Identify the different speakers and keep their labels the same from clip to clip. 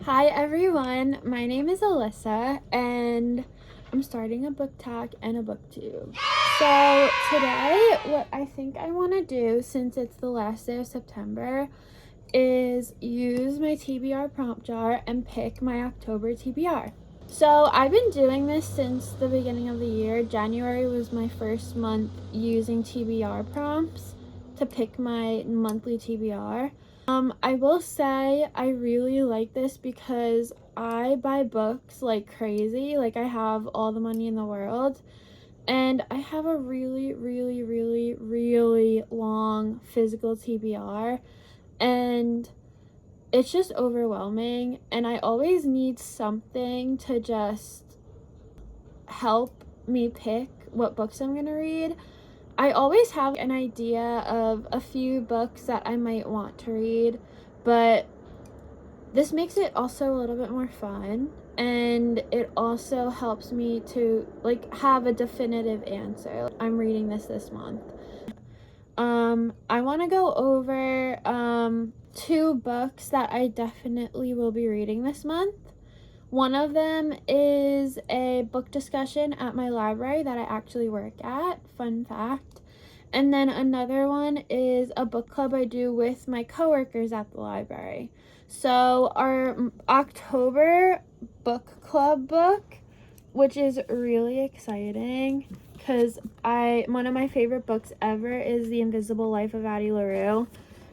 Speaker 1: Hi everyone, my name is Alyssa and I'm starting a book tag and a booktube. So today what I think I want to do, since it's the last day of September, is use my TBR prompt jar and pick my October TBR. So I've been doing this since the beginning of the year. January was my first month using TBR prompts to pick my monthly TBR. I will say I really like this because I buy books like crazy. Like, I have all the money in the world, and I have a really long physical TBR, and it's just overwhelming, and I always need something to just help me pick what books I'm gonna read. I always have an idea of a few books that I might want to read, but this makes it also a little bit more fun, and it also helps me to have a definitive answer. I'm reading this month. I want to go over two books that I definitely will be reading this month. One of them is a book discussion at my library that I actually work at, fun fact. And then another one is a book club I do with my coworkers at the library. So our October book club book, which is really exciting because one of my favorite books ever is The Invisible Life of Addie LaRue.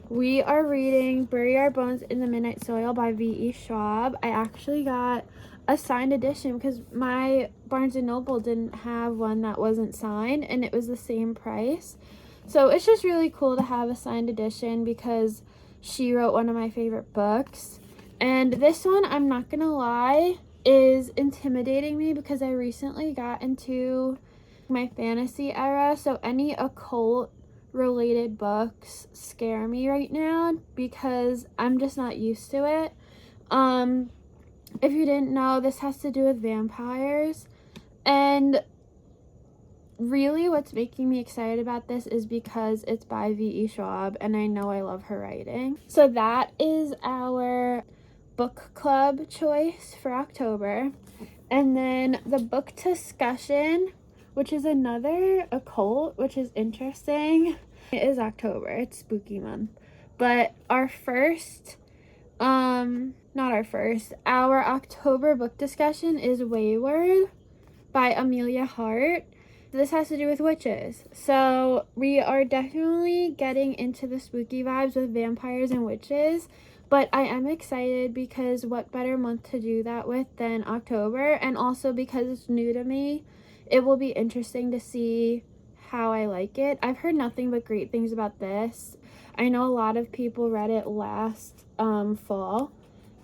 Speaker 1: We are reading Bury Our Bones in the Midnight Soil by V.E. Schwab. I actually got a signed edition because my Barnes & Noble didn't have one that wasn't signed, and it was the same price. So it's just really cool to have a signed edition because she wrote one of my favorite books. And this one, I'm not gonna lie, is intimidating me because I recently got into my fantasy era, so any occult related books scare me right now because I'm just not used to it. If you didn't know, this has to do with vampires, and really what's making me excited about this is because it's by V.E. Schwab, and I know I love her writing. So that is our book club choice for October. And then the book discussion, which is another occult, which is interesting. It is October, it's spooky month. But our October book discussion is Wayward by Amelia Hart. This has to do with witches. So we are definitely getting into the spooky vibes with vampires and witches. But I am excited because what better month to do that with than October? And also because it's new to me, it will be interesting to see how I like it. I've heard nothing but great things about this. I know a lot of people read it last fall,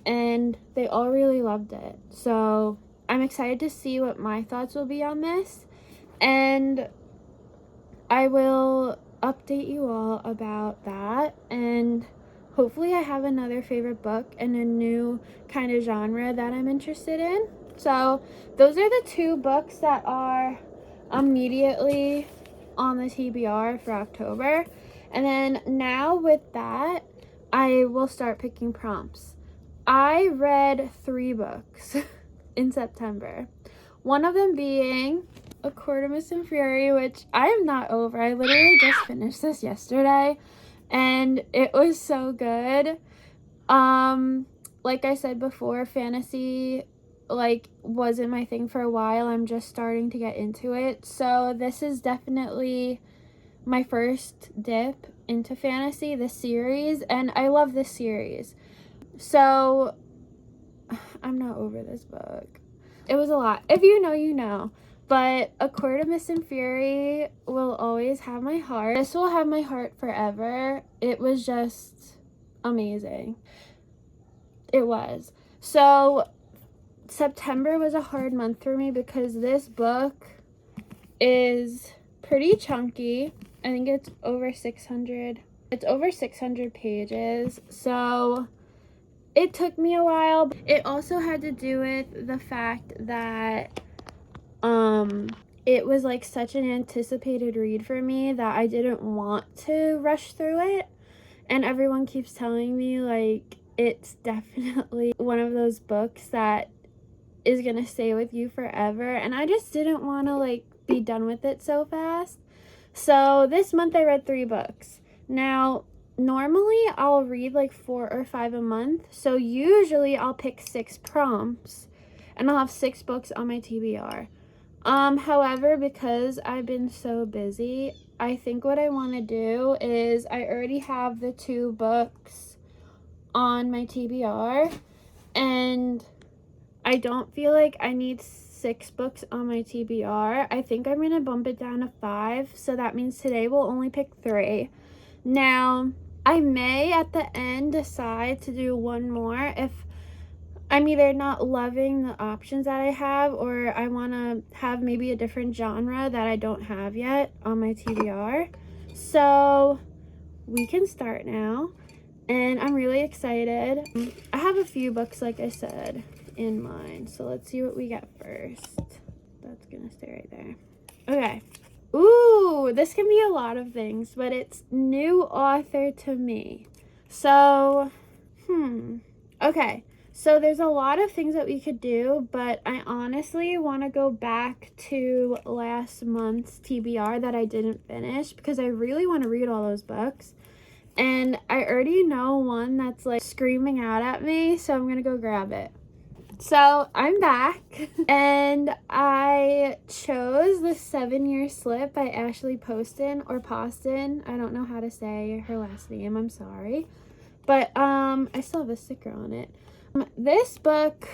Speaker 1: and they all really loved it. So I'm excited to see what my thoughts will be on this, and I will update you all about that. And hopefully I have another favorite book and a new kind of genre that I'm interested in. So those are the two books that are immediately on the TBR for October. And then now with that, I will start picking prompts. I read 3 books in September. One of them being A Quarter Missing Fury, which I am not over. I literally just finished this yesterday, and it was so good. Like I said before, fantasy wasn't my thing for a while. I'm just starting to get into it. So this is definitely my first dip into fantasy, this series, and I love this series. So I'm not over this book. It was a lot. If you know, you know. But A Quarter Missing Fury will always have my heart. This will have my heart forever. It was just amazing. It was. So September was a hard month for me because this book is pretty chunky. I think it's over 600. It's over 600 pages. So it took me a while. It also had to do with the fact that it was such an anticipated read for me that I didn't want to rush through it. And everyone keeps telling me it's definitely one of those books that is gonna stay with you forever, and I just didn't want to like be done with it so fast. So this month I read 3 books. Now normally I'll read like 4 or 5 a month, so usually I'll pick 6 prompts and I'll have 6 books on my TBR. However, because I've been so busy, I think what I want to do is I already have the 2 books on my TBR, and I don't feel like I need 6 books on my TBR. I think I'm going to bump it down to 5, so that means today we'll only pick 3. Now, I may at the end decide to do one more if I'm either not loving the options that I have, or I want to have maybe a different genre that I don't have yet on my TBR. So we can start now, and I'm really excited. I have a few books, like I said, in mind, so let's see what we get first. That's gonna stay right there. Okay. Ooh, this can be a lot of things, but it's new author to me. So, okay. So there's a lot of things that we could do, but I honestly want to go back to last month's TBR that I didn't finish because I really want to read all those books. And I already know one that's like screaming out at me, so I'm going to go grab it. So I'm back, and I chose The 7-Year Slip by Ashley Poston, or Poston. I don't know how to say her last name, I'm sorry. But I still have a sticker on it. This book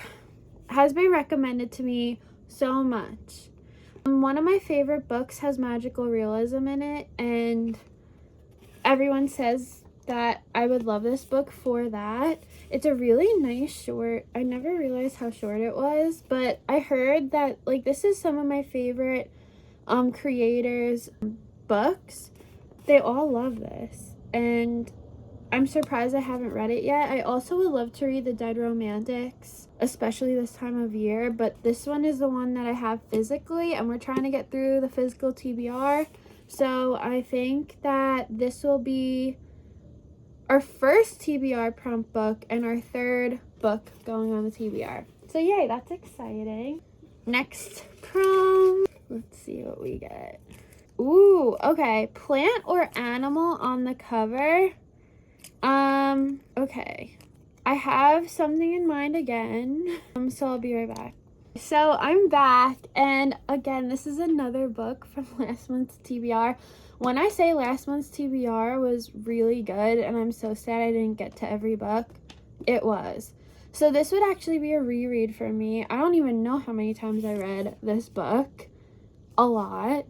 Speaker 1: has been recommended to me so much. One of my favorite books has magical realism in it, and everyone says that I would love this book for that. It's a really nice short. I never realized how short it was, but I heard that like this is some of my favorite creators' books. They all love this, and I'm surprised I haven't read it yet. I also would love to read The Dead Romantics, especially this time of year, but this one is the one that I have physically, and we're trying to get through the physical TBR. So I think that this will be our first TBR prompt book and our 3rd book going on the TBR. So yay, that's exciting. Next prompt. Let's see what we get. Ooh, okay. Plant or animal on the cover. Okay. I have something in mind again. So I'll be right back. So I'm back, and again, this is another book from last month's TBR. When I say last month's TBR was really good, and I'm so sad I didn't get to every book, it was. So this would actually be a reread for me. I don't even know how many times I read this book. A lot.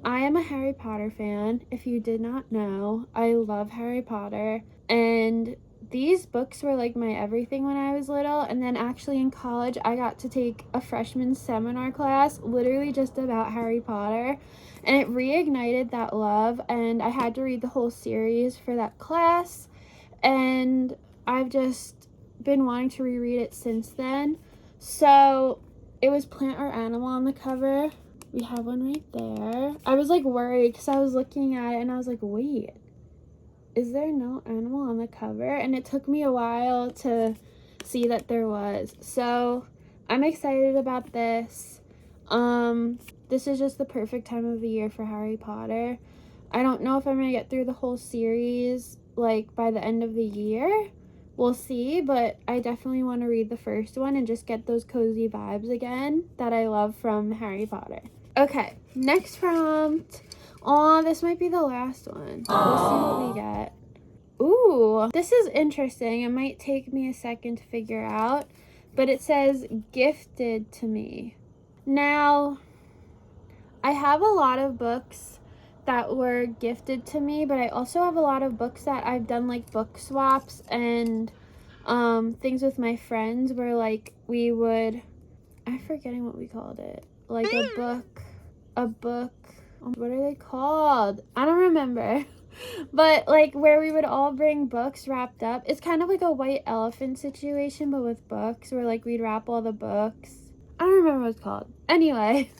Speaker 1: I am a Harry Potter fan. If you did not know, I love Harry Potter, and these books were like my everything when I was little. And then actually in college I got to take a freshman seminar class literally just about Harry Potter, and it reignited that love, and I had to read the whole series for that class, and I've just been wanting to reread it since then. So it was Plant or Animal on the cover. We have one right there. I was like worried because I was looking at it and I was like, wait, is there no animal on the cover? And it took me a while to see that there was. So I'm excited about this. This is just the perfect time of the year for Harry Potter. I don't know if I'm going to get through the whole series like by the end of the year. We'll see, but I definitely want to read the first one and just get those cozy vibes again that I love from Harry Potter. Okay, next prompt. Aw, this might be the last one. We'll see what we get. Ooh, this is interesting. It might take me a second to figure out, but it says gifted to me. Now, I have a lot of books that were gifted to me, but I also have a lot of books that I've done like book swaps and things with my friends where like we would, I'm forgetting what we called it, like a book, what are they called? I don't remember. But like where we would all bring books wrapped up. It's kind of like a white elephant situation, but with books, where like we'd wrap all the books. I don't remember what it's called. Anyway,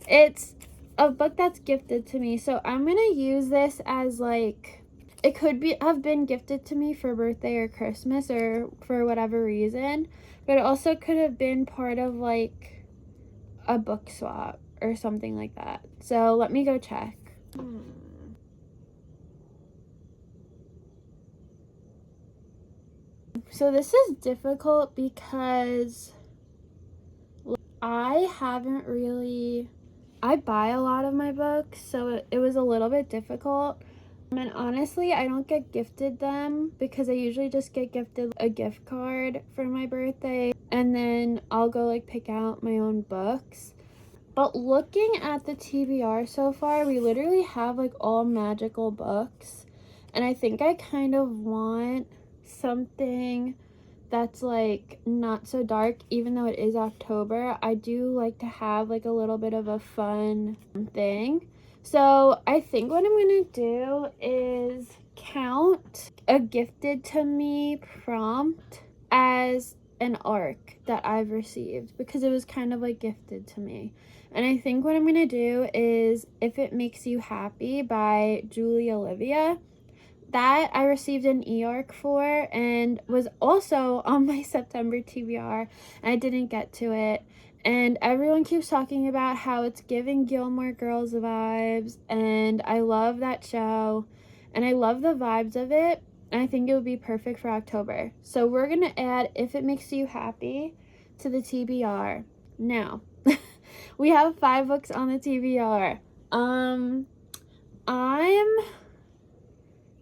Speaker 1: it's a book that's gifted to me. So I'm gonna use this as like, it could be have been gifted to me for birthday or Christmas or for whatever reason, but it also could have been part of like a book swap or something like that. So let me go check. So this is difficult because I buy a lot of my books, so it was a little bit difficult. And honestly, I don't get gifted them because I usually just get gifted a gift card for my birthday, and then I'll go like pick out my own books. But looking at the TBR so far, we literally have like all magical books, and I think I kind of want something that's like not so dark. Even though it is October, I do like to have like a little bit of a fun thing. So I think what I'm gonna do is count a gifted to me prompt as an arc that I've received because it was kind of like gifted to me. And I think what I'm gonna do is If It Makes You Happy by Julie Olivia. That I received an e-arc for and was also on my September TBR, and I didn't get to it. And everyone keeps talking about how it's giving Gilmore Girls vibes, and I love that show, and I love the vibes of it, and I think it would be perfect for October. So we're going to add If It Makes You Happy to the TBR. Now, we have 5 books on the TBR. I'm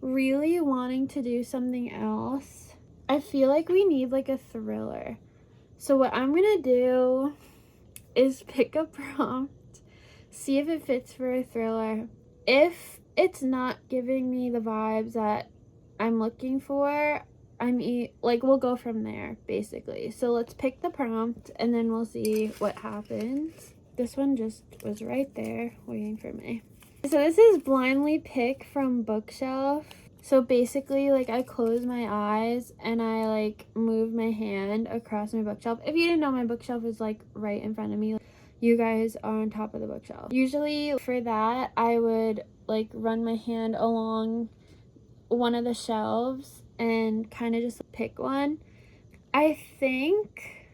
Speaker 1: really wanting to do something else. I feel like we need like a thriller. So what I'm gonna do is pick a prompt, see if it fits for a thriller. If it's not giving me the vibes that I'm looking for, we'll go from there basically. So let's pick the prompt and then we'll see what happens. This one just was right there waiting for me. So this is blindly pick from bookshelf. So basically, like, I close my eyes and I like move my hand across my bookshelf. If you didn't know, my bookshelf is like right in front of me. You guys are on top of the bookshelf. Usually for that, I would like run my hand along one of the shelves and kind of just pick one. I think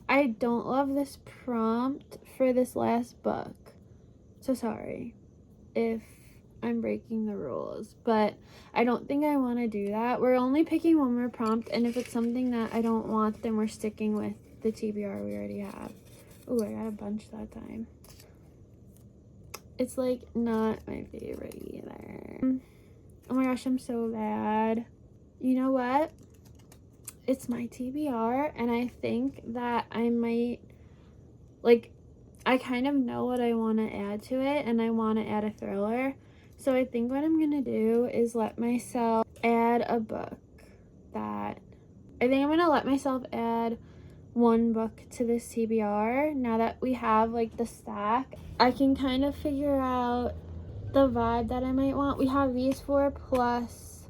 Speaker 1: I don't love this prompt for this last book. So sorry if I'm breaking the rules, but I don't think I want to do that. We're only picking one more prompt, and if it's something that I don't want, then we're sticking with the TBR we already have. Ooh, I got a bunch that time. It's like not my favorite either. Oh my gosh, I'm so bad. You know what? It's my TBR, and I think that I might, like, I kind of know what I want to add to it, and I want to add a thriller. So I think what I'm going to do is let myself add a book I think I'm going to let myself add one book to this TBR. Now that we have like the stack, I can kind of figure out the vibe that I might want. We have these 4 plus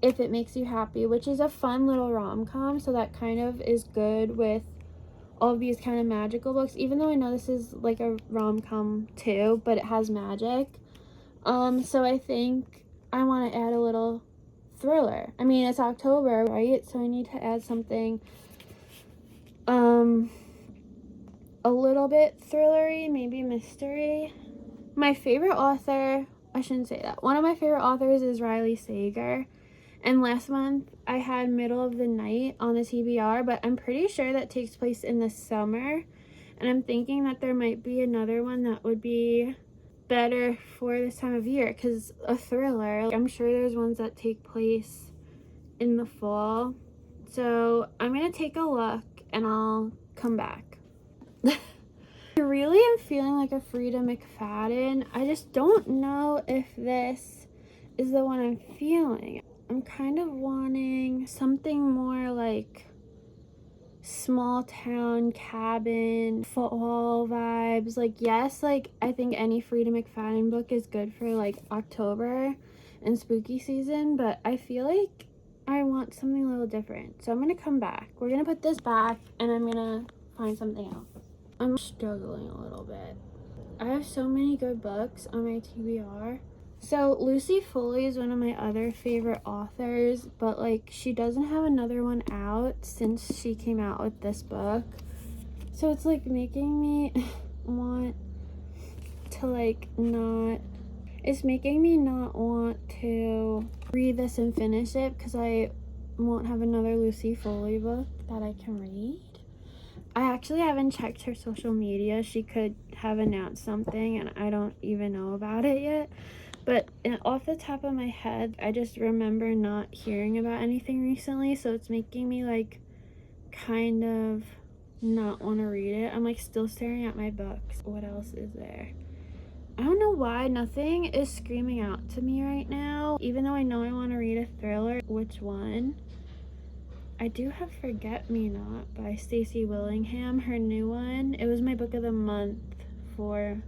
Speaker 1: If It Makes You Happy, which is a fun little rom-com. So that kind of is good with all of these kind of magical books, even though I know this is like a rom-com too, but it has magic. So I think I want to add a little thriller. I mean, it's October, right? So I need to add something a little bit thrillery, maybe mystery. My favorite author, I shouldn't say that. One of my favorite authors is Riley Sager. And last month I had Middle of the Night on the TBR, but I'm pretty sure that takes place in the summer. And I'm thinking that there might be another one that would be better for this time of year, because a thriller, I'm sure there's ones that take place in the fall. So I'm gonna take a look and I'll come back. I really am feeling like a Frida McFadden. I just don't know if this is the one I'm feeling. I'm kind of wanting something more like small town cabin, fall vibes. Like, yes, like I think any Frida McFadden book is good for like October and spooky season, but I feel like I want something a little different. So I'm gonna come back. We're gonna put this back and I'm gonna find something else. I'm struggling a little bit. I have so many good books on my TBR. So Lucy Foley is one of my other favorite authors, but like she doesn't have another one out since she came out with this book. So it's like making me want to it's making me not want to read this and finish it because I won't have another Lucy Foley book that I can read. I actually haven't checked her social media. She could have announced something and I don't even know about it yet. But off the top of my head, I just remember not hearing about anything recently, so it's making me like kind of not want to read it. I'm like still staring at my books. What else is there? I don't know why nothing is screaming out to me right now, even though I know I want to read a thriller. Which one? I do have Forget Me Not by Stacey Willingham, her new one. It was my book of the month for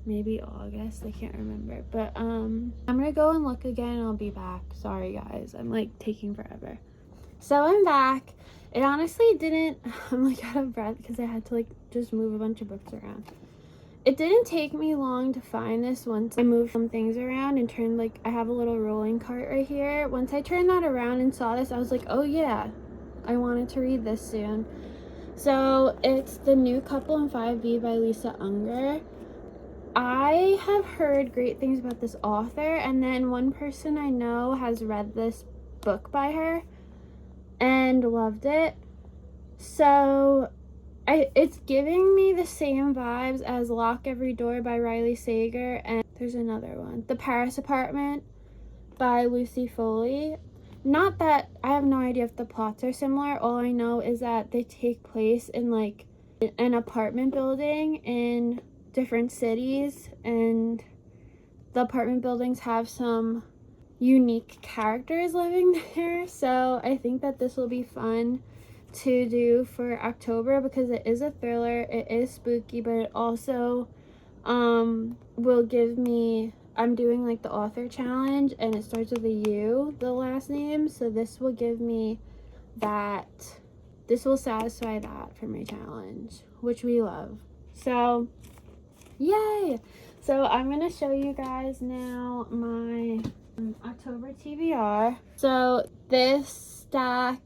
Speaker 1: maybe August, I can't remember, but I'm gonna go and look again and I'll be back. Sorry guys, I'm like taking forever. So I'm back. It honestly didn't, I'm like out of breath because I had to like just move a bunch of books around. It didn't take me long to find this once I moved some things around and turned, like, I have a little rolling cart right here. Once I turned that around and saw this, I was like, oh yeah, I wanted to read this soon. So it's The New Couple in 5B by Lisa Unger. I have heard great things about this author, and then one person I know has read this book by her and loved it. So it's giving me the same vibes as Lock Every Door by Riley Sager, and there's another one, The Paris Apartment by Lucy Foley. Not that I have no idea if the plots are similar. All I know is that they take place in like an apartment building in different cities, and the apartment buildings have some unique characters living there. So I think that this will be fun to do for October because it is a thriller, it is spooky, but it also will give me, I'm doing like the author challenge and it starts with a U, the last name, so this will give me that, this will satisfy that for my challenge, which we love. So yay! So I'm gonna show you guys now my October TBR. So this stack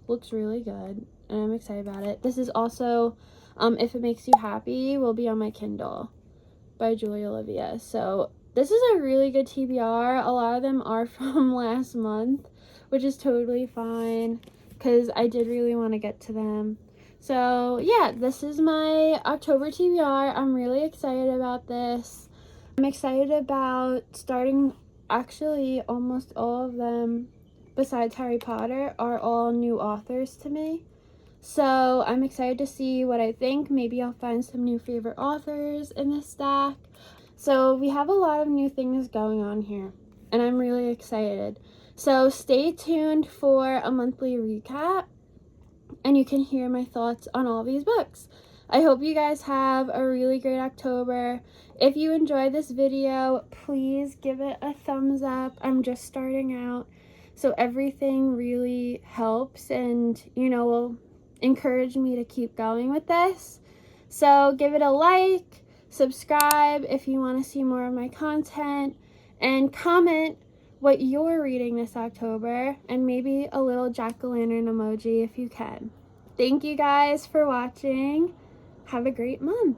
Speaker 1: looks really good and I'm excited about it. This is also If It Makes You Happy will be on my Kindle by Julia Olivia. So this is a really good TBR. A lot of them are from last month, which is totally fine because I did really want to get to them. So yeah, this is my October TBR. I'm really excited about this. I'm excited about starting, actually almost all of them besides Harry Potter are all new authors to me. So I'm excited to see what I think. Maybe I'll find some new favorite authors in this stack. So we have a lot of new things going on here and I'm really excited. So stay tuned for a monthly recap and you can hear my thoughts on all these books. I hope you guys have a really great October. If you enjoyed this video, please give it a thumbs up. I'm just starting out, so everything really helps and, you know, will encourage me to keep going with this. So give it a like, subscribe if you want to see more of my content, and comment what you're reading this October, and maybe a little jack-o'-lantern emoji if you can. Thank you guys for watching. Have a great month.